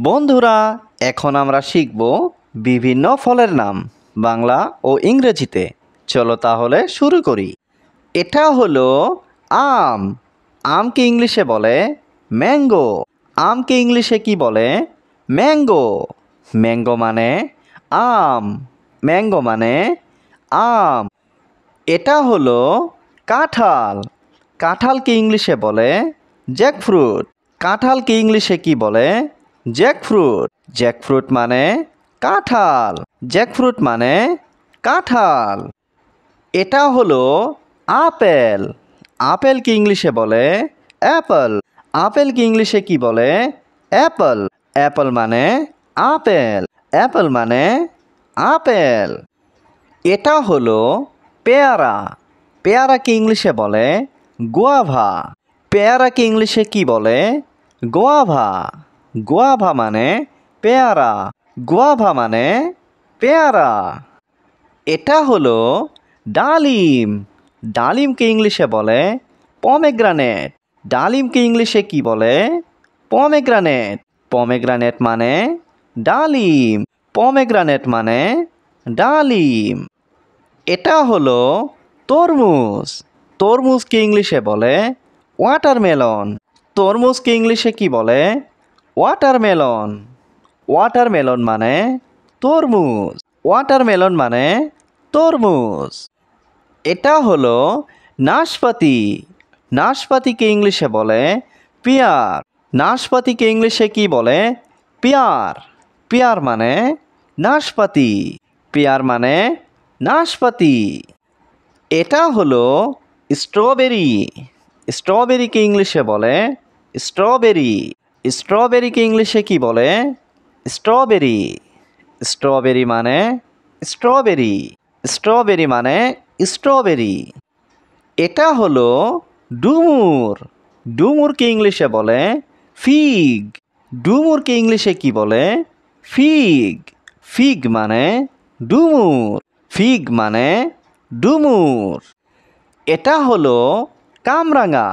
বন্ধুরা, এখন আমরা শিখব বিভিন্ন ফলের নাম বাংলা ও ইংরেজিতে। চলো তাহলে শুরু করি। এটা হলো আম। আমকে ইংলিশে বলে ম্যাঙ্গো। আমকে ইংলিশে কি বলে? ম্যাঙ্গো। ম্যাঙ্গো মানে আম। ম্যাঙ্গো মানে আম। এটা হলো কাঁঠাল। কাঁঠালকে ইংলিশে বলে জ্যাকফ্রুট। কাঁঠালকে ইংলিশে কি বলে? জ্যাকফ্রুট। জ্যাকফ্রুট মানে কাঁঠাল। জ্যাকফ্রুট মানে কাঁঠাল। এটা হলো আপেল। আপেলকে ইংলিশে বলে অ্যাপল। আপেলকে ইংলিশে কি বলে? অ্যাপল। অ্যাপল মানে আপেল। অ্যাপল মানে আপেল। এটা হলো পেয়ারা। পেয়ারাকে ইংলিশে বলে গুয়াভা। পেয়ারাকে ইংলিশে কি বলে? গুয়াভা। গুয়াভা মানে পেয়ারা। গুয়াভা মানে পেয়ারা। এটা হলো ডালিম। ডালিমকে ইংলিশে বলে পমেগ্রানেট। ডালিমকে ইংলিশে কি বলে? পমেগ্রানেট। পমেগ্রানেট মানে ডালিম। পমেগ্রানেট মানে ডালিম। এটা হলো তরমুজ। তরমুজকে ইংলিশে বলে ওয়াটারমেলন। তরমুজকে ইংলিশে কি বলে? ওয়াটারমেলন। ওয়াটারমেলন মানে তরমুজ। ওয়াটারমেলন মানে তরমুজ। এটা হলো নাশপাতি। নাশপাতিকে ইংলিশে বলে পিয়ার। নাশপাতিকে ইংলিশে কি বলে? পিয়ার। পিয়ার মানে নাশপাতি। পিয়ার মানে নাশপাতি। এটা হলো স্ট্রবেরি। স্ট্রবেরিকে ইংলিশে বলে স্ট্রবেরি। স্ট্রবেরিকে ইংলিশে কি বলে? স্ট্রবেরি। স্ট্রবেরি মানে স্ট্রবেরি। স্ট্রবেরি মানে স্ট্রবেরি। এটা হলো ডুমুর। ডুমুরকে ইংলিশে বলে ফিগ। ডুমুরকে ইংলিশে কি বলে? ফিগ। ফিগ মানে ডুমুর। ফিগ মানে ডুমুর। এটা হলো কামরাঙা।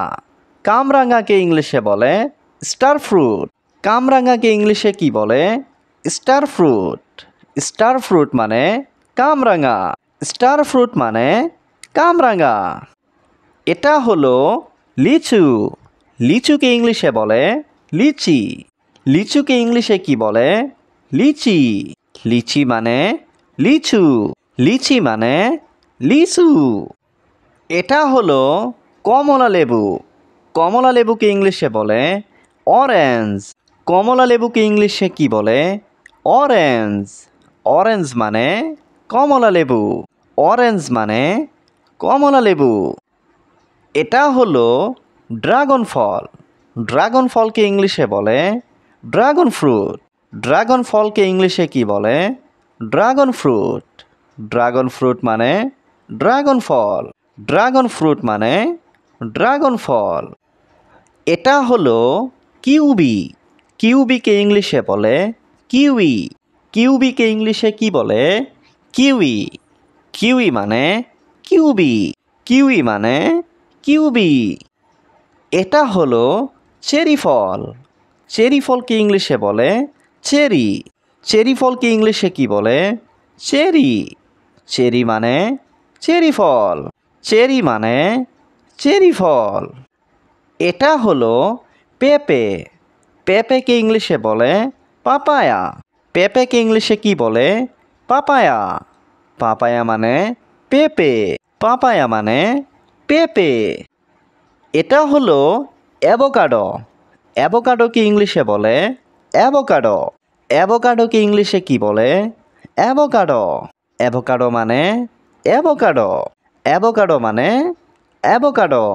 কামরাঙাকে ইংলিশে বলে স্টার ফ্রুট। কামরাঙাকে ইংলিশে কি বলে? Star fruit. স্টার ফ্রুট মানে কামরাঙা। স্টার ফ্রুট মানে কামরাঙা। এটা হলো লিচু। লিচুকে ইংলিশে বলে লিচি। লিচুকে ইংলিশে কি বলে? লিচি। লিচি মানে লিচু। লিচি মানে লিচু। এটা হলো কমলা লেবু। কমলা লেবুকে ইংলিশে বলে অরেঞ্জ। কমলা লেবুকে ইংলিশে কি বলে? অরেঞ্জ। অরেঞ্জ মানে কমলা লেবু। অরেঞ্জ মানে কমলা লেবু। এটা হলো ড্রাগন ফল। ড্রাগন ফলকে ইংলিশে বলে ড্রাগন ফ্রুট। ড্রাগন ফলকে ইংলিশে কি বলে? Dragon fruit. ড্রাগন ফ্রুট মানে ড্রাগন ফল। ড্রাগন ফ্রুট মানে ড্রাগন ফল। এটা হলো কিউবি। কিউবিকে ইংলিশে বলে কিউই। কিউবিকে ইংলিশে কি বলে? কিউই। কিউই মানে কিউবি। কিউই মানে কিউবি। এটা হলো চেরি ফল। চেরি ফলকে ইংলিশে বলে চেরি। চেরি ফলকে ইংলিশে কি বলে? চেরি। চেরি মানে চেরি ফল। চেরি মানে চেরি ফল। এটা হলো পেঁপে। পেঁপেকে ইংলিশে বলে পাপায়া। পেঁপেকে ইংলিশে কি বলে? পাপায়া। পাপায়া মানে পেঁপে। পাপায়া মানে পেঁপে। এটা হলো অ্যাভোকাডো। অ্যাভোকাডোকে ইংলিশে বলে অ্যাভোকাডো। অ্যাভোকাডোকে ইংলিশে কি বলে? অ্যাভোকাডো। অ্যাভোকাডো মানে অ্যাভোকাডো। অ্যাভোকাডো মানে অ্যাভোকাডো।